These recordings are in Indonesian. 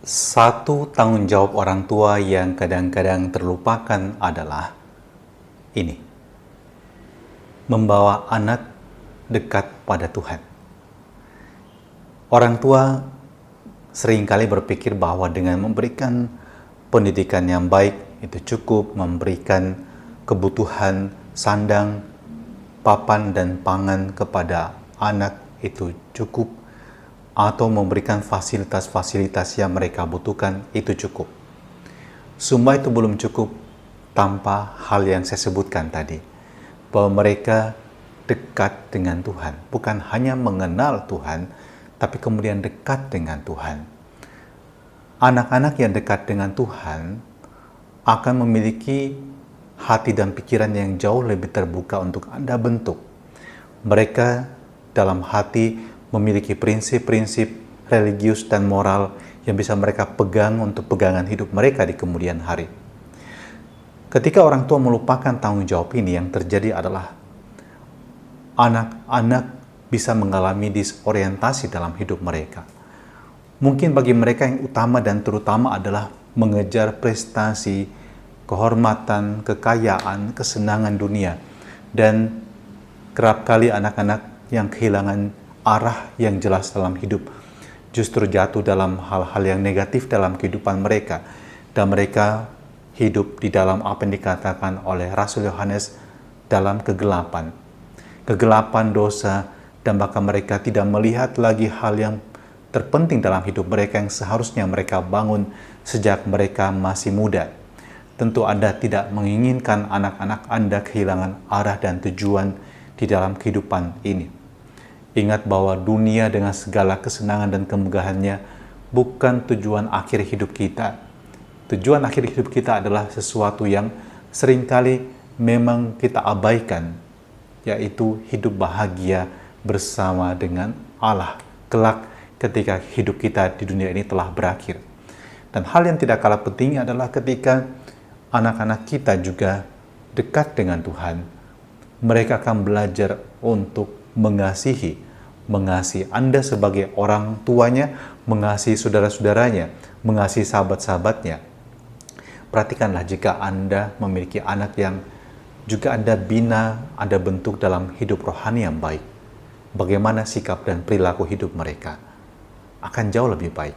Satu tanggung jawab orang tua yang kadang-kadang terlupakan adalah ini, membawa anak dekat pada Tuhan. Orang tua seringkali berpikir bahwa dengan memberikan pendidikan yang baik itu cukup, memberikan kebutuhan sandang, papan dan pangan kepada anak itu cukup, atau memberikan fasilitas-fasilitas yang mereka butuhkan itu cukup. Semua itu belum cukup tanpa hal yang saya sebutkan tadi, bahwa mereka dekat dengan Tuhan, bukan hanya mengenal Tuhan, tapi kemudian dekat dengan Tuhan. Anak-anak yang dekat dengan Tuhan akan memiliki hati dan pikiran yang jauh lebih terbuka untuk Anda bentuk. Mereka dalam hati memiliki prinsip-prinsip religius dan moral yang bisa mereka pegang untuk pegangan hidup mereka di kemudian hari. Ketika orang tua melupakan tanggung jawab ini, yang terjadi adalah anak-anak bisa mengalami disorientasi dalam hidup mereka. Mungkin bagi mereka yang utama dan terutama adalah mengejar prestasi, kehormatan, kekayaan, kesenangan dunia, dan kerap kali anak-anak yang kehilangan arah yang jelas dalam hidup justru jatuh dalam hal-hal yang negatif dalam kehidupan mereka, dan mereka hidup di dalam apa yang dikatakan oleh Rasul Yohanes dalam kegelapan dosa, dan bahkan mereka tidak melihat lagi hal yang terpenting dalam hidup mereka yang seharusnya mereka bangun sejak mereka masih muda. Tentu Anda tidak menginginkan anak-anak Anda kehilangan arah dan tujuan di dalam kehidupan ini. Ingat bahwa dunia dengan segala kesenangan dan kemegahannya bukan tujuan akhir hidup kita. Tujuan akhir hidup kita adalah sesuatu yang seringkali memang kita abaikan, yaitu hidup bahagia bersama dengan Allah kelak ketika hidup kita di dunia ini telah berakhir. Dan hal yang tidak kalah penting adalah ketika anak-anak kita juga dekat dengan Tuhan, mereka akan belajar untuk mengasihi Anda sebagai orang tuanya, mengasihi saudara-saudaranya, mengasihi sahabat-sahabatnya. Perhatikanlah jika Anda memiliki anak yang juga Anda bina, Anda bentuk dalam hidup rohani yang baik, bagaimana sikap dan perilaku hidup mereka akan jauh lebih baik.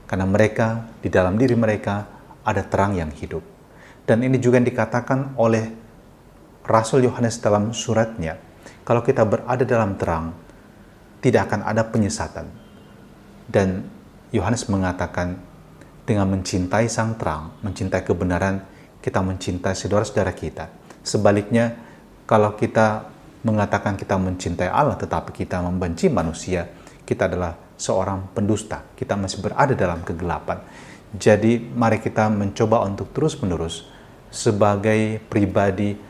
Karena mereka, di dalam diri mereka ada terang yang hidup. Dan ini juga yang dikatakan oleh Rasul Yohanes dalam suratnya, kalau kita berada dalam terang, tidak akan ada penyesatan. Dan Yohanes mengatakan, dengan mencintai sang terang, mencintai kebenaran, kita mencintai saudara-saudara kita. Sebaliknya, kalau kita mengatakan kita mencintai Allah tetapi kita membenci manusia, kita adalah seorang pendusta. Kita masih berada dalam kegelapan. Jadi mari kita mencoba untuk terus-menerus sebagai pribadi,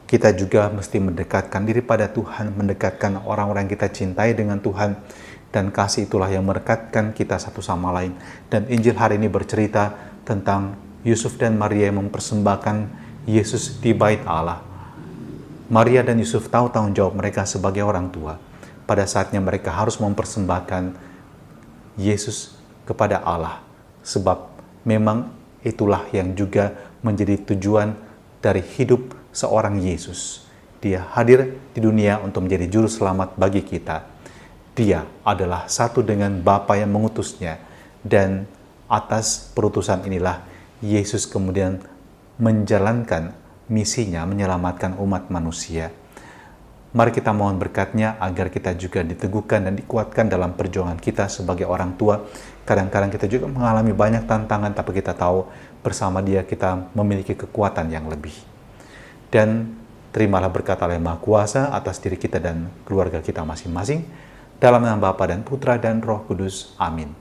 kita juga mesti mendekatkan diri pada Tuhan, mendekatkan orang-orang yang kita cintai dengan Tuhan, dan kasih itulah yang merekatkan kita satu sama lain. Dan Injil hari ini bercerita tentang Yusuf dan Maria yang mempersembahkan Yesus di bait Allah. Maria dan Yusuf tahu tanggung jawab mereka sebagai orang tua. Pada saatnya mereka harus mempersembahkan Yesus kepada Allah, sebab memang itulah yang juga menjadi tujuan dari hidup seorang Yesus. Dia hadir di dunia untuk menjadi juru selamat bagi kita. Dia adalah satu dengan Bapa yang mengutusnya, dan atas perutusan inilah Yesus kemudian menjalankan misinya menyelamatkan umat manusia. Mari kita mohon berkat-Nya agar kita juga diteguhkan dan dikuatkan dalam perjuangan kita sebagai orang tua. Kadang-kadang kita juga mengalami banyak tantangan, tapi kita tahu bersama Dia kita memiliki kekuatan yang lebih. Dan terimalah berkat Allah yang Maha Kuasa atas diri kita dan keluarga kita masing-masing. Dalam nama Bapa dan Putra dan Roh Kudus. Amin.